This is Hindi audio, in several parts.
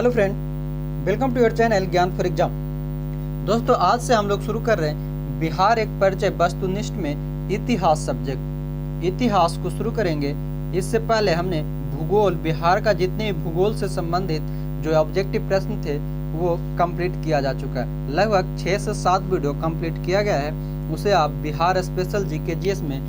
Hello friend, welcome to your channel Gyan for exam. दोस्तों, आज से हम लोग शुरू कर रहे हैं बिहार एक परिचय वस्तुनिष्ठ में इतिहास सब्जेक्ट। इतिहास को शुरू करेंगे। इससे पहले हमने भूगोल, बिहार का जितने भी भूगोल से संबंधित जो ऑब्जेक्टिव प्रश्न थे वो कंप्लीट किया जा चुका है। लगभग 6 से 7 वीडियो कंप्लीट किया गया है। उसे आप बिहार स्पेशल जीके में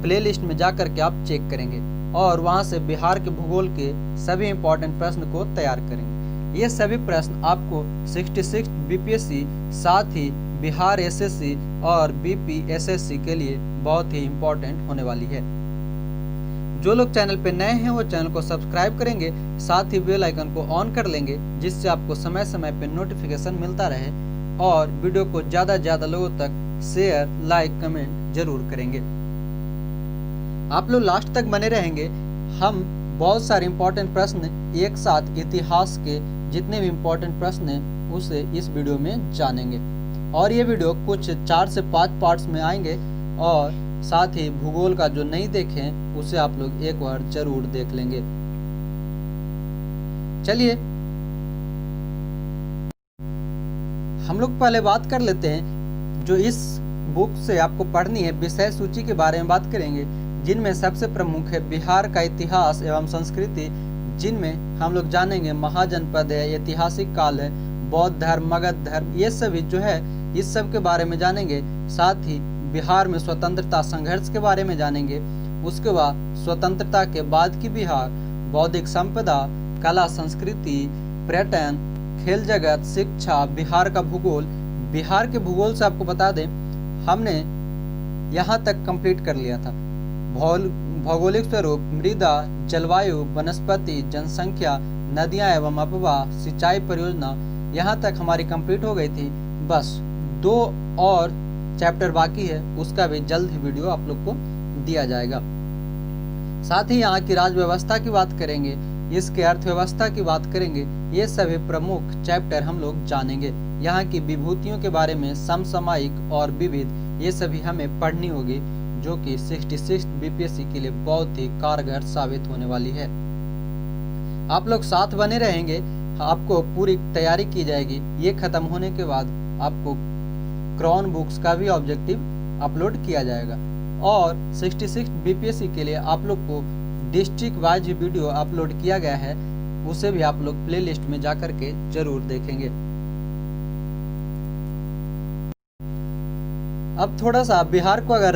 प्लेलिस्ट में जा करके आप चेक करेंगे और वहां से बिहार के भूगोल के सभी इंपॉर्टेंट प्रश्न को तैयार करेंगे। ये सभी प्रश्न आपको 66 बीपीएससी, साथ ही बिहार एसएससी और बीपीएसएससी के लिए बहुत ही इंपॉर्टेंट होने वाली है। जो लोग चैनल पे नए हैं वो चैनल को सब्सक्राइब करेंगे, साथ ही बेल आइकन को ऑन कर लेंगे, जिससे आपको समय समय पे नोटिफिकेशन मिलता रहे। और वीडियो को ज्यादा से ज्यादा लोगों तक शेयर, लाइक, कमेंट जरूर करेंगे। आप लोग लास्ट तक बने रहेंगे। हम बहुत सारे इंपॉर्टेंट प्रश्न एक साथ इतिहास के जितने भी इंपॉर्टेंट प्रश्न हैं उसे इस वीडियो में जानेंगे। और ये वीडियो कुछ 4 से 5 पार्ट्स में आएंगे और साथ ही भूगोल का जो नहीं देखे उसे आप लोग एक बार जरूर देख लेंगे। चलिए हम लोग पहले बात कर लेते हैं। जो इस बुक से आपको पढ़नी है विषय सूची के बारे में बात करेंगे, जिनमें सबसे प्रमुख है बिहार का इतिहास एवं संस्कृति, जिनमें हम लोग जानेंगे महाजनपद है, ऐतिहासिक काल है, बौद्ध धर्म, मगध धर्म, ये सभी जो है इस सब के बारे में जानेंगे। साथ ही बिहार में स्वतंत्रता संघर्ष के बारे में जानेंगे। उसके बाद स्वतंत्रता के बाद की बिहार, बौद्धिक संपदा, कला संस्कृति, पर्यटन, खेल जगत, शिक्षा, बिहार का भूगोल। बिहार के भूगोल से आपको बता दें हमने यहाँ तक कंप्लीट कर लिया था। भौगोलिक स्वरूप, मृदा, जलवायु, वनस्पति, जनसंख्या, नदियां एवं अपवाह, सिंचाई परियोजना, यहाँ तक हमारी कंप्लीट हो गई थी। बस 2 और चैप्टर बाकी है, उसका भी जल्द ही वीडियो आप लोग को दिया जाएगा। साथ ही यहाँ की राज्य व्यवस्था की बात करेंगे, इसके अर्थव्यवस्था की बात करेंगे। ये सभी प्रमुख चैप्टर हम लोग जानेंगे। यहाँ की विभूतियों के बारे में, समसामयिक और विविध, ये सभी हमें पढ़नी होगी, जो कि 66 बीपीएससी के लिए बहुत ही कारगर साबित होने वाली है। आप लोग साथ बने रहेंगे, आपको पूरी तैयारी की जाएगी। ये खत्म होने के बाद आपको क्राउन बुक्स का भी ऑब्जेक्टिव अपलोड किया जाएगा और 66 बीपीएससी के लिए आप लोग को डिस्ट्रिक्ट वाइज वीडियो अपलोड किया गया है, उसे भी आप लोग प्लेलिस्ट में जाकर के जरूर देखेंगे। अब थोड़ा सा बिहार को अगर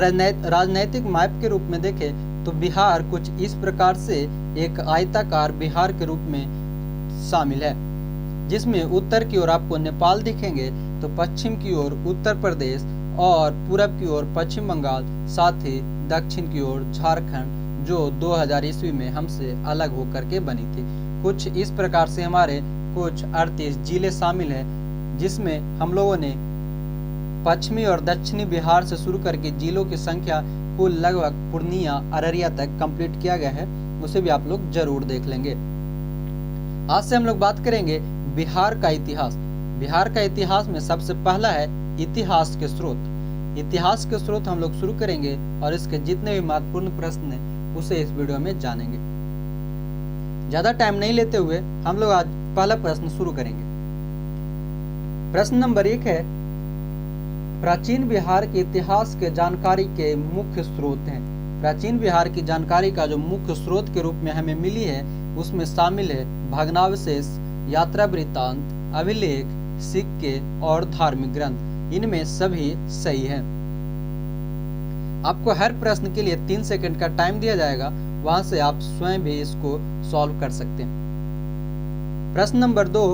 राजनैतिक मैप के रूप में देखें तो बिहार कुछ इस प्रकार से एक आयताकार बिहार के रूप में शामिल है, जिसमें उत्तर की ओर आपको नेपाल दिखेंगे, तो पश्चिम की ओर उत्तर प्रदेश और पूरब की ओर पश्चिम बंगाल, साथ ही दक्षिण की ओर झारखंड, जो 2000 ईस्वी में हमसे अलग होकर के बनी थी। कुछ इस प्रकार से हमारे कुछ 38 जिले शामिल हैं, जिसमें हम लोगों ने पश्चिमी और दक्षिणी बिहार से शुरू करके जिलों की संख्या कुल लगभग पूर्णिया, अररिया तक कंप्लीट किया गया है। उसे भी आप लोग जरूर देख लेंगे। आज से हम लोग बात करेंगे बिहार का इतिहास। बिहार का इतिहास में सबसे पहला है इतिहास के स्रोत। इतिहास के स्रोत हम लोग शुरू करेंगे और इसके जितने भी महत्वपूर्ण प्रश्न हैं उसे इस वीडियो में जानेंगे। ज्यादा टाइम नहीं लेते हुए हम लोग आज पहला प्रश्न शुरू करेंगे। प्रश्न नंबर 1 है, प्राचीन बिहार के इतिहास के जानकारी के मुख्य स्रोत हैं। प्राचीन बिहार की जानकारी का जो मुख्य स्रोत के रूप में हमें मिली है उसमें शामिल है भग्नावशेष, यात्रा वृत्तांत, अभिलेख, सिक्के और धार्मिक ग्रंथ। इनमें सभी सही है। आपको हर प्रश्न के लिए 3 सेकंड का टाइम दिया जाएगा, वहां से आप स्वयं भी इसको सॉल्व कर सकते हैं। प्रश्न नंबर 2,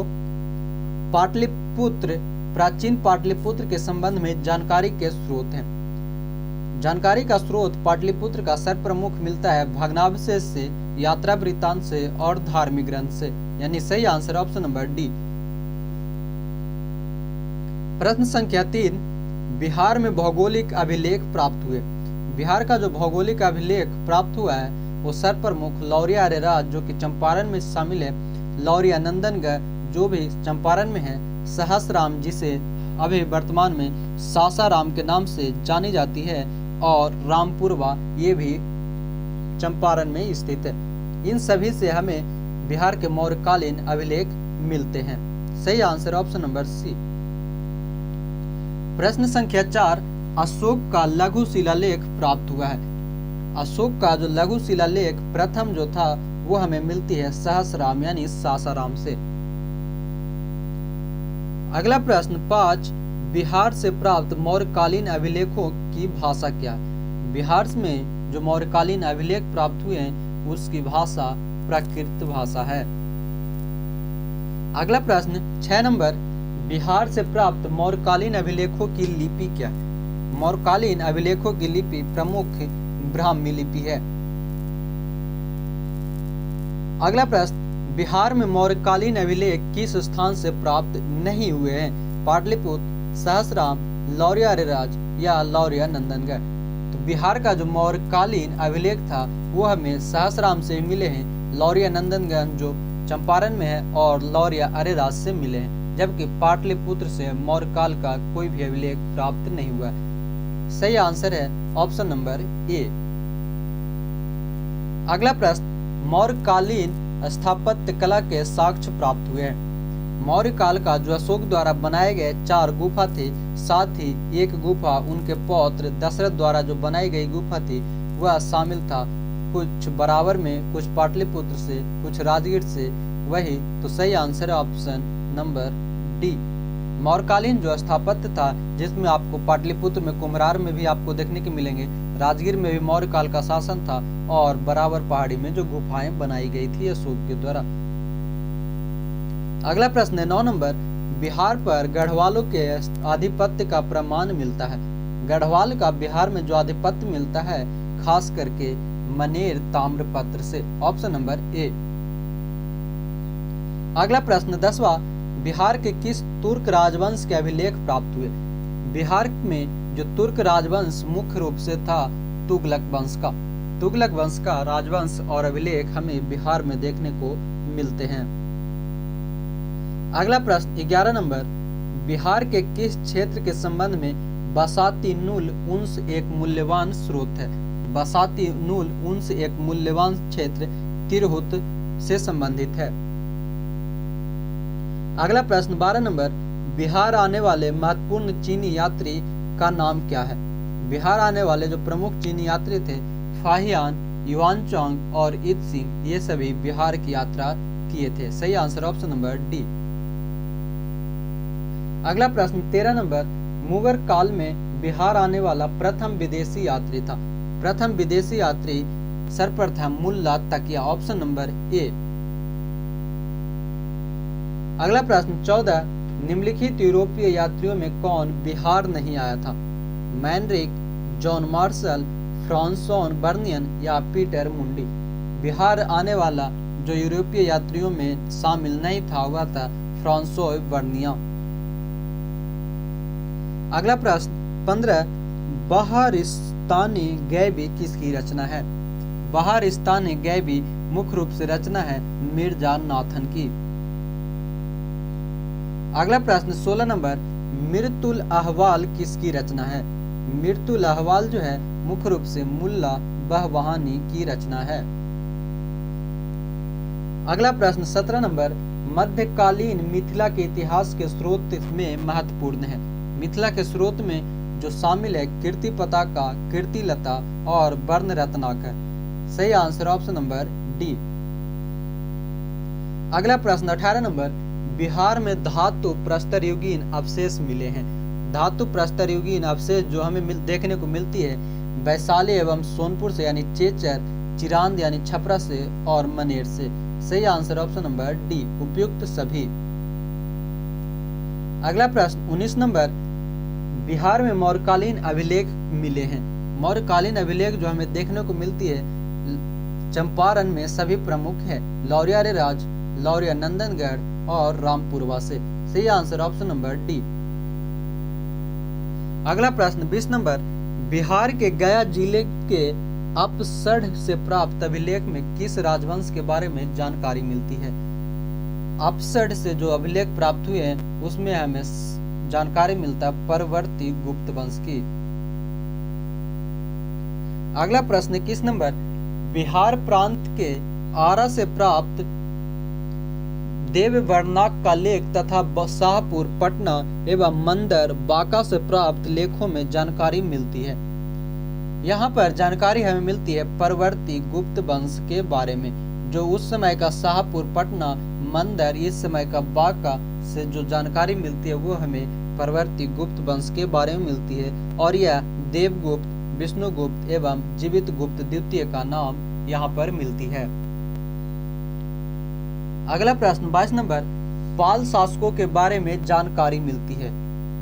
पाटलिपुत्र, प्राचीन पाटलिपुत्र के संबंध में जानकारी के स्रोत हैं। जानकारी का स्रोत पाटलिपुत्र का सर्वप्रमुख मिलता है भग्नावशेष से, यात्रा वृत्तांत से और धार्मिक ग्रंथ से, यानी सही आंसर ऑप्शन नंबर डी। प्रश्न संख्या 3, बिहार में भौगोलिक अभिलेख प्राप्त हुए। बिहार का जो भौगोलिक अभिलेख प्राप्त हुआ है वो सर्वप्रमुख लौरिया अरेराज, जो कि चंपारण में शामिल है, लौरिया नंदनगढ़, जो भी चंपारण में है, सहसराम, जिसे अभी वर्तमान में सासाराम के नाम से जानी जाती है, और रामपुरवा, ये भी चंपारण में स्थित है। इन सभी से हमें बिहार के मौर्यकालीन अभिलेख मिलते हैं। सही आंसर ऑप्शन नंबर सी। प्रश्न संख्या 4, अशोक का लघु शिलालेख प्राप्त हुआ है। अशोक का जो लघु शिलालेख प्रथम जो था वो हमें मिलती है सहस्राम यानी सासाराम से। अगला प्रश्न 5, बिहार से प्राप्त मौर्यकालीन अभिलेखों की भाषा क्या है। बिहार में जो मौर्यकालीन अभिलेख प्राप्त हुए हैं उसकी भाषा प्राकृत भाषा है। अगला प्रश्न 6 नंबर, बिहार से प्राप्त मौर्यकालीन अभिलेखों की लिपि क्या है। मौर्यकालीन अभिलेखों की लिपि प्रमुख ब्राह्मी लिपि है। अगला प्रश्न, बिहार में मौर्यकालीन अभिलेख किस स्थान से प्राप्त नहीं हुए हैं। पाटलिपुत्र, सहसराम, लौरिया अरेराज या लौरिया नंदनगढ़। तो बिहार का जो मौर्यकालीन अभिलेख था वो हमें सहसराम से मिले हैं, लौरिया नंदनगढ़ जो चंपारण में है और लौरिया अरेराज से मिले हैं, जबकि पाटलिपुत्र से मौर्यकाल का कोई भी अभिलेख प्राप्त नहीं हुआ है। सही आंसर है ऑप्शन नंबर ए। अगला प्रश्न, मौर्यकालीन स्थापत्य कला के साक्ष्य प्राप्त हुए हैं। मौर्य काल का जो अशोक द्वारा बनाए गए 4 गुफा थे, साथ ही एक गुफा उनके पौत्र दशरथ द्वारा जो बनाई गई गुफा थी वह शामिल था, कुछ बराबर में, कुछ पाटलिपुत्र से, कुछ राजगीर से, वही तो सही आंसर है ऑप्शन नंबर डी। मौर्यकालीन जो स्थापत्य था जिसमें आपको पाटलिपुत्र में, कुम्हरार में भी आपको देखने के मिलेंगे, राजगीर में भी मौर्य काल का शासन था और बराबर पहाड़ी में जो गुफाएं बनाई गई थी अशोक के द्वारा। अगला प्रश्न है 9 नंबर, बिहार पर गढ़वालों के आधिपत्य का प्रमाण मिलता है। गढ़वाल का बिहार में जो आधिपत्य मिलता है खास करके मनेर ताम्रपत्र से। Option number A. अगला प्रश्न 10वां, बिहार के किस तुर्क राजवंश के अभिलेख प्राप्त हुए। बिहार में जो तुर्क राजवंश मुख्य रूप से था तुगलक वंश का। तुगलक वंश का राजवंश और अभिलेख हमें बिहार में देखने को मिलते हैं। अगला प्रश्न 11 नंबर, बिहार के किस क्षेत्र के संबंध में बसाती नूल उंस एक मूल्यवान स्रोत है। बसाती नूल उंस एक मूल्यवान क्षेत्र तिरहुत से संबंधित है। अगला प्रश्न 12 नंबर, बिहार आने वाले महत्वपूर्ण चीनी यात्री का नाम क्या है। बिहार आने वाले जो प्रमुख चीनी यात्री थे फाहियान, युआनचांग और इत्सिंग, ये सभी बिहार की यात्रा किए थे। सही आंसर ऑप्शन नंबर डी। अगला प्रश्न 13 नंबर, मुगल काल में बिहार आने वाला प्रथम विदेशी यात्री था। प्रथम विदेशी यात्री सर्वप्रथम मुल्ला तकिया। Option number A. अगला प्रश्न 14, निम्नलिखित यूरोपीय यात्रियों में कौन बिहार नहीं आया था। मैनरिक, जॉन मार्शल, फ्रांसोन बर्नियन या पीटर मुंडी। बिहार आने वाला जो यूरोपीय यात्रियों में शामिल नहीं था वह था फ्रांसोय बर्निया। अगला प्रश्न 15, बहारिस्तानी गैबी किसकी रचना है। बहारिस्तानी गैबी मुख्य रूप से रचना है मिर्जा नाथन की। अगला प्रश्न 16 नंबर, मिर्तुल अहवाल किसकी रचना है। मिर्तुल अहवाल जो है मुख्य रूप से मुल्ला बहबहानी की रचना है। अगला प्रश्न 17 नंबर, मध्यकालीन मिथिला के इतिहास के स्रोत में महत्वपूर्ण है। मिथिला के स्रोत में जो शामिल है कीर्ति पताका, कीर्ति लता और वर्ण रत्नाकर। सही आंसर ऑप्शन नंबर डी। अगला प्रश्न 18 नंबर, बिहार में धातु प्रस्तर युगीन अवशेष मिले हैं। धातु प्रस्तर युगीन अवशेष जो हमें देखने को मिलती है वैशाली एवं सोनपुर से यानी चेचर, चिरांद यानी छपरा से और मनेर से। सही आंसर ऑप्शन नंबर डी, उपयुक्त सभी। अगला प्रश्न 19 नंबर, बिहार में मौर्यकालीन अभिलेख मिले हैं। मौर्यकालीन अभिलेख जो हमें देखने को मिलती है चंपारण में सभी प्रमुख है, लौरिया अरेराज, लौरिया नंदनगढ़ और रामपुरवा से। सही आंसर ऑप्शन नंबर डी। अगला प्रश्न 20 नंबर, बिहार के गया जिले के अपसढ़ से प्राप्त अभिलेख में किस राजवंश के बारे में जानकारी मिलती है। अपसढ़ से जो अभिलेख प्राप्त हुए हैं उसमें हमें जानकारी मिलता है परवर्ती गुप्त वंश की। अगला प्रश्न 21 नंबर, बिहार प्रांत के आरा से प्राप्त देववर्णाक का लेख तथा शाहपुर, पटना एवं मंदर, बांका से प्राप्त लेखों में जानकारी मिलती है। यहाँ पर जानकारी हमें मिलती है परवर्ती गुप्त वंश के बारे में, जो उस समय का शाहपुर, पटना, मंदर, इस समय का बांका से जो जानकारी मिलती है वो हमें परवर्ती गुप्त वंश के बारे में मिलती है। और यह देवगुप्त, विष्णुगुप्त एवं जीवित गुप्त द्वितीय का नाम यहाँ पर मिलती है। अगला प्रश्न 22 नंबर, पाल शासकों के बारे में जानकारी मिलती है।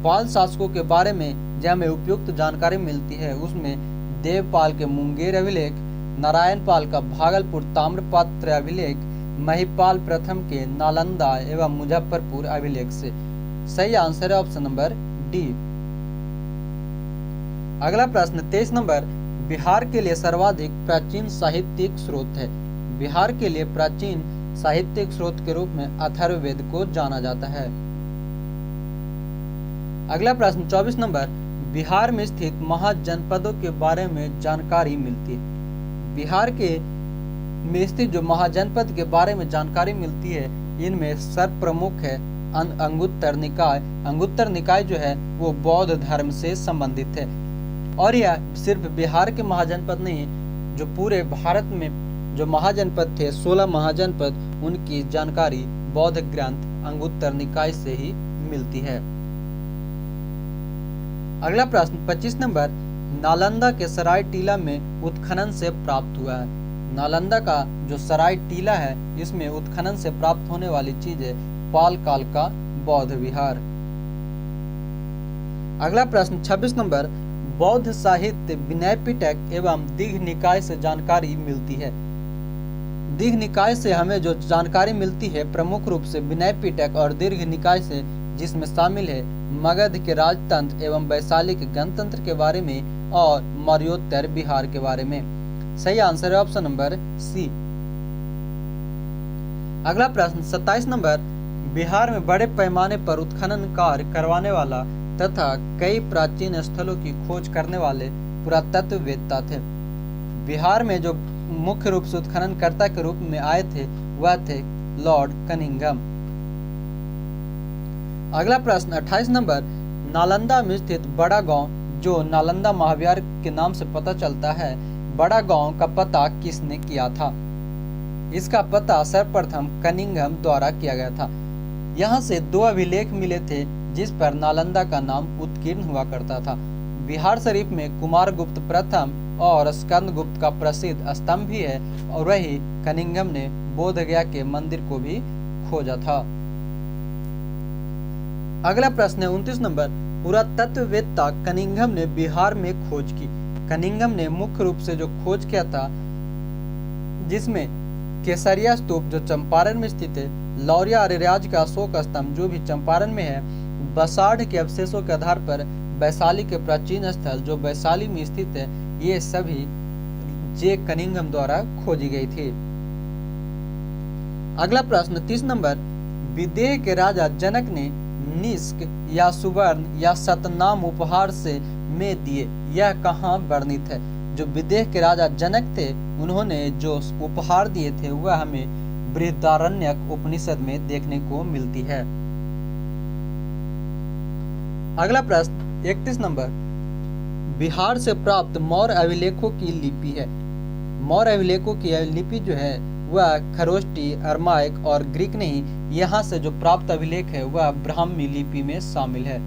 पाल शासकों के बारे में जो हमें उपयुक्त जानकारी मिलती है उसमें देवपाल के मुंगेर अभिलेख, नारायण पाल का भागलपुर ताम्रपत्र अभिलेख, महिपाल प्रथम के नालंदा एवं मुजफ्फरपुर अभिलेख से। सही आंसर है ऑप्शन नंबर डी। अगला प्रश्न 23 नंबर, बिहार के लिए सर्वाधिक प्राचीन साहित्यिक स्रोत है। बिहार के लिए प्राचीन साहित्यिक स्रोत के रूप में अथर्ववेद को जाना जाता है। अगला प्रश्न 24 नंबर, बिहार में स्थित महाजनपदों के बारे में जानकारी मिलती है। बिहार के में स्थित जो महाजनपद के बारे में जानकारी मिलती है इनमें सर्वप्रमुख है अंगुत्तर निकाय। अंगुत्तर निकाय जो है वो बौद्ध धर्म से संबंधित है। और यह सिर्फ बिहार के महाजनपद नहीं, जो पूरे भारत में जो महाजनपद थे 16 महाजनपद, उनकी जानकारी बौद्ध ग्रंथ अंगुत्तर निकाय से ही मिलती है। अगला प्रश्न 25 नंबर, नालंदा के सराय टीला में उत्खनन से प्राप्त हुआ है। नालंदा का जो सराय टीला है इसमें उत्खनन से प्राप्त होने वाली चीज है पाल काल का बौद्ध विहार। अगला प्रश्न 26 नंबर, बौद्ध साहित्य विनय पिटक एवं दीघ निकाय से जानकारी मिलती है। दीघ निकाय से हमें जो जानकारी मिलती है प्रमुख रूप से विनय पिटक और दीर्घ निकाय से, जिसमें शामिल है मगध के राजतंत्र एवं वैशाली के गणतंत्र के बारे में और मौर्योत्तर बिहार के बारे में। सही आंसर है ऑप्शन नंबर सी। अगला प्रश्न 27 नंबर, बिहार में बड़े पैमाने पर उत्खनन कार्य करवाने वाला तथा कई प्राचीन स्थलों की खोज करने वाले पुरातत्ववेत्ता थे। बिहार में जो मुख्य रूप से उत्खननकर्ता के रूप में आए थे वह थे लॉर्ड कनिंघम। अगला प्रश्न 28 नंबर, नालंदा में स्थित बड़ा गांव जो नालंदा महाविहार के नाम से पता चलता है, बड़ा गांव का पता किसने किया था? इसका पता सर्वप्रथम कनिंघम द्वारा किया गया था। यहाँ से 2 अभिलेख मिले थे जिस पर नालंदा का नाम उत्कीर्ण हुआ करता था। बिहार शरीफ में कुमारगुप्त प्रथम और स्कंदगुप्त का प्रसिद्ध स्तंभ भी है और वही कनिंघम ने बोधगया के मंदिर को भी खोजा था। अगला प्रश्न है 29 नंबर, पुरातत्ववेत्ता कनिंघम ने बिहार में खोज की। कनिंघम ने मुख्य रूप से जो खोज किया था जिसमें केसरिया स्तूप जो चंपारण में स्थित है, लौर्य आर्यराज का अशोक स्तंभ जो भी चंपारण में है, बसाढ़ के अवशेषों के आधार पर वैशाली के प्राचीन स्थल जो वैशाली में स्थित है, ये सभी जे कनिंघम द्वारा खोजी गई थी। अगला प्रश्न 30 नंबर, विदेह के राजा जनक ने निष्क या सुवर्ण या सतनाम उपहार से में दिए, यह कहाँ वर्णित है? जो विदेह के राजा जनक थे उन्होंने जो उपहार दिए थे वह हमें बृहदारण्यक उपनिषद में देखने को मिलती है। अगला प्रश्न 31 नंबर, बिहार से प्राप्त मौर्य अभिलेखों की लिपि है। मौर्य अभिलेखों की लिपि जो है वह खरोष्टी, अरमाइक और ग्रीक नहीं, यहाँ से जो प्राप्त अभिलेख है वह ब्राह्मी लिपि में शामिल है।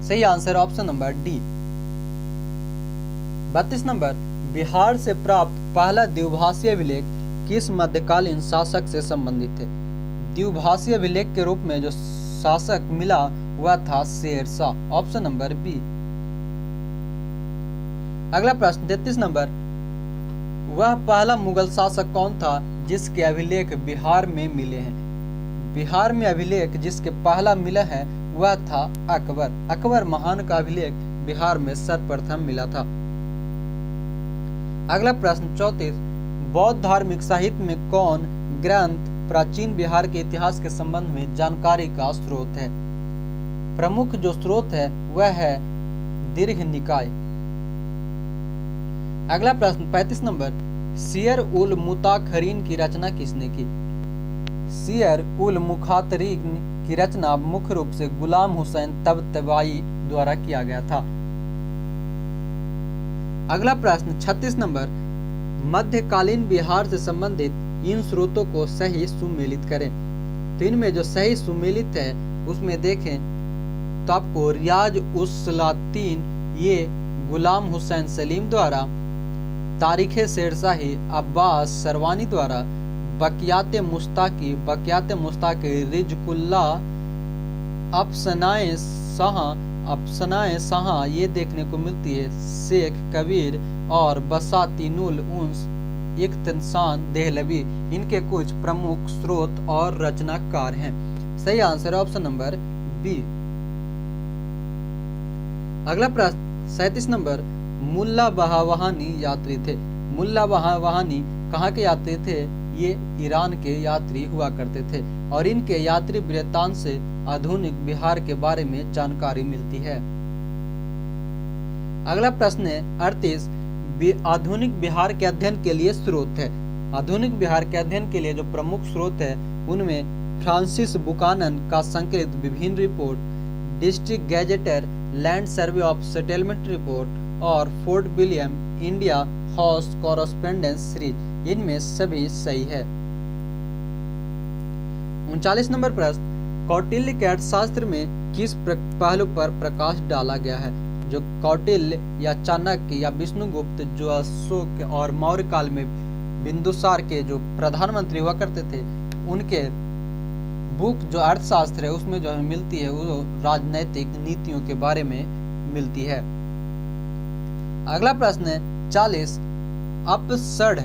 सही answer option number D. 32 number, Bihar से प्राप्त पहला द्विभाषीय अभिलेख किस मध्यकालीन शासक से संबंधित है? द्विभाषीय अभिलेख के रूप में जो शासक मिला वह था शेरशाह। Option number B. अगला प्रश्न 33 नंबर, वह पहला मुगल शासक कौन था जिसके अभिलेख बिहार में मिले हैं? बिहार में अभिलेख जिसके पहला मिला है वह था अकबर। अकबर महान का अभिलेख बिहार में सर्वप्रथम मिला था। अगला प्रश्न 34, बौद्ध धार्मिक साहित्य में कौन ग्रंथ प्राचीन बिहार के इतिहास के संबंध में जानकारी का स्रोत है? प्रमुख जो स्रोत है वह है दीर्घ निकाय। अगला प्रश्न 35 नंबर, सियर उल मुताखरीन की रचना किसने की? सियर उल मुखातरीन की रचना मुख्य रूप से गुलाम हुसैन तबतबाई द्वारा किया गया था। अगला प्रश्न 36 नंबर, मध्यकालीन बिहार से संबंधित इन स्रोतों को सही सुमेलित करें। तो इनमें जो सही सुमेलित है उसमें देखें तो आपको रियाज उस सलातीन ये गुलाम हुसैन सलीम द्वारा, तारीखे शेरशाही अब्बास सरवानी द्वारा, बकियात मुस्ताकी रिजकुल्ला, अफसनाए सहा ये देखने को मिलती है शेख कबीर और बसातीनुल उन्स इख्तिसाम देहलवी। इनके कुछ प्रमुख स्रोत और रचनाकार हैं। सही आंसर है ऑप्शन नंबर बी। अगला प्रश्न 37 नंबर, मुल्ला बहावहानी यात्री थे। मुल्ला बहावहानी कहाँ के यात्री थे? ये ईरान के यात्री हुआ करते थे और इनके यात्री वृत्तांत से आधुनिक बिहार के बारे में जानकारी मिलती है। अगला प्रश्न है 38, आधुनिक बिहार के अध्ययन के लिए स्रोत है। आधुनिक बिहार के अध्ययन के लिए जो प्रमुख स्रोत है उनमें फ्रांसिस बुकानन का संकलित विभिन्न report, district gazetteer, land survey of settlement report और Fort William India House correspondence series, इनमें सभी सही है। 39 नंबर प्रश्न, कौटिल्य के अर्थशास्त्र में किस पहलू पर प्रकाश डाला गया है? जो कौटिल्य या चाणक्य या विष्णुगुप्त जो अशोक और मौर्य काल में बिंदुसार के जो प्रधानमंत्री हुआ करते थे, उनके बुक जो अर्थशास्त्र है उसमें जो हमें मिलती है वो राजनैतिक नीतियों के बारे में मिलती है। अगला प्रश्न है 40, अपसढ़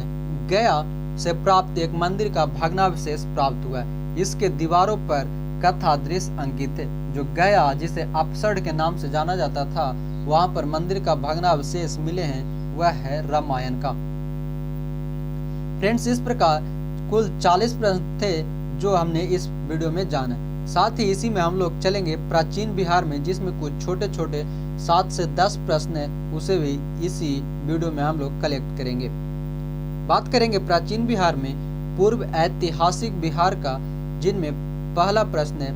गया से प्राप्त एक मंदिर का भग्नावशेष प्राप्त हुआ है। इसके दीवारों पर कथा दृश्य अंकित है। जो गया जिसे अपसढ़ के नाम से जाना जाता था, वहां पर मंदिर का भग्नावशेष मिले हैं, वह है रामायण का। फ्रेंड्स, इस प्रकार कुल 40 प्रश्न थे जो हमने इस वीडियो में जाना। साथ ही इसी में हम लोग चलेंगे प्राचीन बिहार में, जिसमें कुछ छोटे छोटे 7 से 10 प्रश्न है, उसे भी इसी वीडियो में हम लोग कलेक्ट करेंगे। बात करेंगे प्राचीन बिहार में पूर्व ऐतिहासिक बिहार का, जिनमें पहला प्रश्न है,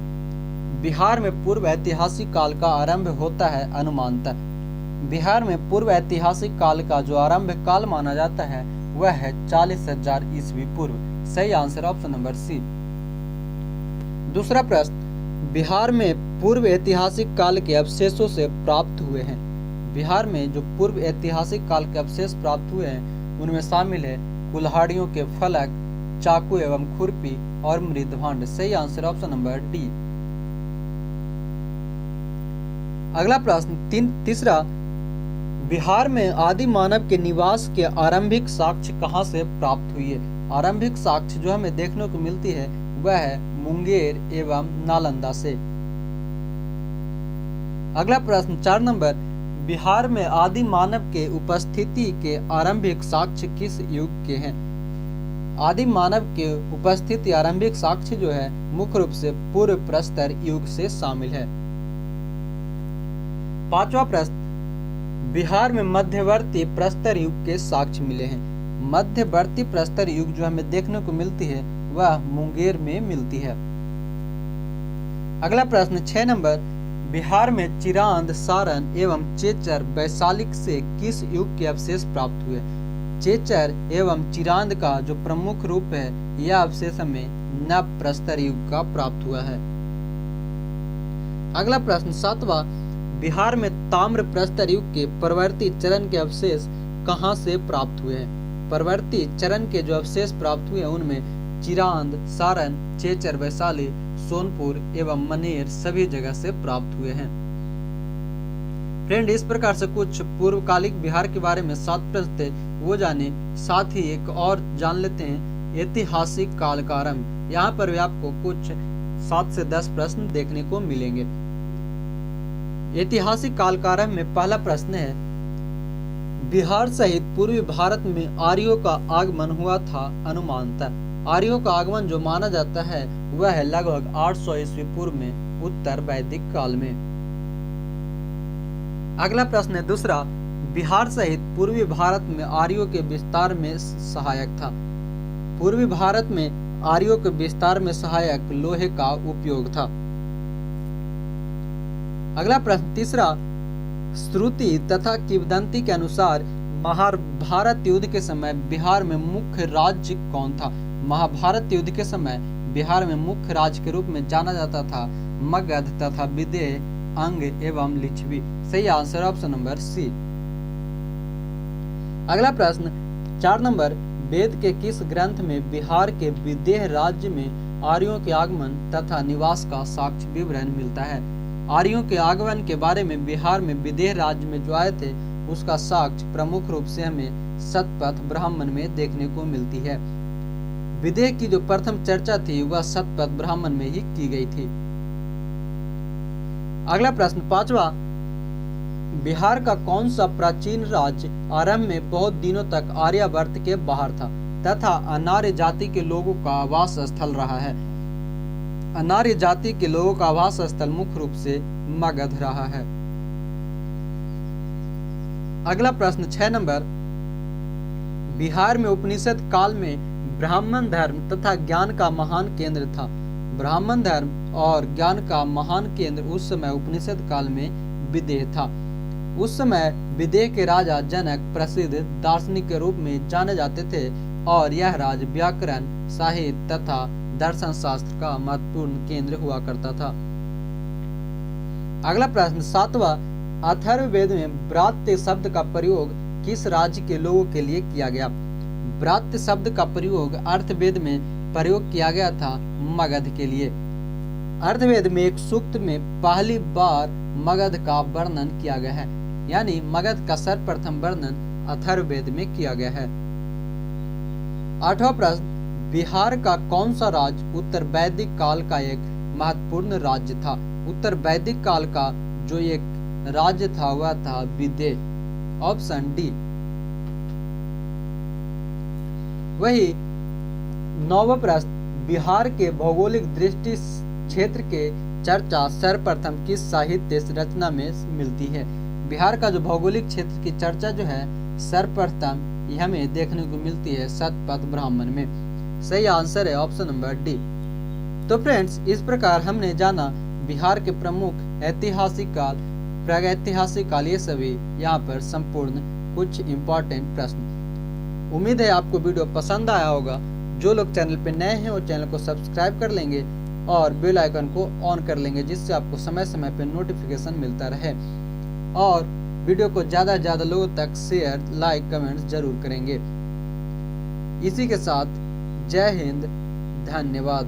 बिहार में पूर्व ऐतिहासिक काल का आरंभ होता है अनुमानतः। बिहार में पूर्व ऐतिहासिक काल का जो आरंभ काल माना जाता है वह है 40,000 ईस्वी पूर्व। सही आंसर ऑप्शन नंबर सी। दूसरा प्रश्न, बिहार में पूर्व ऐतिहासिक काल के अवशेषों से प्राप्त हुए हैं। बिहार में जो पूर्व ऐतिहासिक काल के अवशेष प्राप्त हुए हैं उनमें शामिल है कुल्हाड़ियों के फलक, चाकू एवं खुरपी और मृदभांड। सही आंसर ऑप्शन नंबर डी। अगला प्रश्न तीसरा, बिहार में आदि मानव के निवास के आरंभिक साक्ष्य कहां से प्राप्त हुई है? आरंभिक साक्ष्य जो हमें देखने को मिलती है वह है मुंगेर एवं नालंदा से। अगला प्रश्न 4 नंबर, बिहार में आदि मानव के उपस्थिति के आरंभिक साक्ष्य किस युग के हैं? आदि मानव के उपस्थिति आरंभिक साक्ष्य जो है मुख्य रूप से पूर्व प्रस्तर युग से शामिल है। पांचवा प्रश्न, बिहार में मध्यवर्ती प्रस्तर युग के साक्ष्य मिले हैं। मध्यवर्ती प्रस्तर युग जो हमें देखने को मिलती है वह मुंगेर में मिलती है। अगला प्रश्न 6 नंबर, बिहार में चिरांद, सारण एवं चेचर, वैशालिक से किस युग के अवशेष प्राप्त हुए? चेचर एवं चिरांद का जो प्रमुख रूप है यह अवशेष हमें नव प्रस्तर युग का प्राप्त हुआ है। अगला प्रश्न 7वां, बिहार में ताम्र प्रस्तर युग के परवर्ती चरण के अवशेष कहां से प्राप्त हुए हैं? परवर्ती चरण के जो अवशेष प्राप्त हुए हैं उनमें चिरांद, सारण, चेचर, वैशाली, सोनपुर एवं मनेर सभी जगह से प्राप्त हुए हैं। फ्रेंड, इस प्रकार से कुछ पूर्वकालिक बिहार के बारे में 7 प्रश्न थे, वो जाने। साथ ही एक और जान लेते हैं ऐतिहासिक काल का आरंभ। यहाँ पर भी आपको कुछ 7 से 10 प्रश्न देखने को मिलेंगे। ऐतिहासिक काल का आरंभ में पहला प्रश्न है, बिहार सहित पूर्वी भारत में आर्यों का आगमन हुआ था अनुमानतः। आर्यों का आगमन जो माना जाता है वह है लगभग 800 ईस्वी पूर्व में उत्तर वैदिक काल में। अगला प्रश्न है दूसरा, बिहार सहित पूर्वी भारत में आर्यों के विस्तार में सहायक था। पूर्वी भारत में आर्यों के विस्तार में सहायक लोहे का उपयोग था। अगला प्रश्न तीसरा, श्रुति तथा किंवदंती के अनुसार महाभारत युद्ध के समय बिहार में मुख्य राज्य कौन था? महाभारत युद्ध के समय बिहार में मुख्य राज्य के रूप में जाना जाता था मगध तथा विदेह, अंग एवं लिच्छवी। सही आंसर ऑप्शन नंबर सी। अगला प्रश्न 4 नंबर, वेद के किस ग्रंथ में बिहार के विदेह राज्य में आर्यों के आगमन तथा निवास का साक्ष्य विवरण मिलता है? आर्यों के आगमन के बारे में बिहार में विदेह राज्य में जो आए थे उसका साक्ष्य प्रमुख रूप से हमें शतपथ ब्राह्मण में देखने को मिलती है। विदेह की जो प्रथम चर्चा थी वह शतपथ ब्राह्मण में ही की गई थी। अगला प्रश्न 5वां, बिहार का कौन सा प्राचीन राज्य आरंभ में बहुत दिनों तक आर्यावर्त के बाहर था तथा अनार्य जाति के लोगों का आवास स्थल रहा है? अनार्य जाति के लोगों का आवास स्थल मुख्य रूप से मगध रहा है। अगला प्रश्न 6 नंबर, बिहार में उपनिषद काल में ब्राह्मण धर्म तथा ज्ञान का महान केंद्र था। ब्राह्मण धर्म और ज्ञान का महान केंद्र उस समय उपनिषद काल में विदेह था। उस समय विदेह के राजा जनक प्रसिद्ध दार्शनिक के रूप में जाने जाते थे और यह राज्य व्याकरण, साहित्य तथा दर्शन शास्त्र का महत्वपूर्ण केंद्र हुआ करता था। अगला प्रश्न 7वां, अथर्ववेद में ब्रात्य शब्द का प्रयोग किस राज्य के लोगों के लिए किया गया? ब्रात्य शब्द का प्रयोग अर्थवेद में प्रयोग किया गया था मगध के लिए। अर्थवेद में एक सूक्त में पहली बार मगध का वर्णन किया गया है, यानी मगध का सर्वप्रथम वर्णन अथर्ववेद में किया गया है। 8वां प्रश्न, बिहार का कौन सा राज्य उत्तर वैदिक काल का एक महत्वपूर्ण राज्य था? उत्तर वैदिक काल का जो एक राज्य था वह था विदेह। Option D. वही 9वां प्रश्न, बिहार के भौगोलिक दृष्टि क्षेत्र के चर्चा सर्वप्रथम किस साहित्य रचना में मिलती है? बिहार का जो भौगोलिक क्षेत्र की चर्चा जो है सर्वप्रथम हमें देखने को मिलती है शतपथ ब्राह्मण में। सही आंसर है ऑप्शन नंबर डी। तो फ्रेंड्स, इस प्रकार हमने जाना बिहार के प्रमुख ऐतिहासिक काल, प्रागैतिहासिक काल, ये सभी यहाँ पर संपूर्ण कुछ इंपॉर्टेंट प्रश्न। उम्मीद है आपको वीडियो पसंद आया होगा। जो लोग चैनल पे नए हैं वो चैनल को सब्सक्राइब कर लेंगे और बेल आइकन को ऑन कर लेंगे, जिससे आपको समय समय पे नोटिफिकेशन मिलता रहे। और वीडियो को ज्यादा से ज्यादा लोगों तक शेयर, लाइक, कमेंट्स जरूर करेंगे। इसी के साथ जय हिंद, धन्यवाद।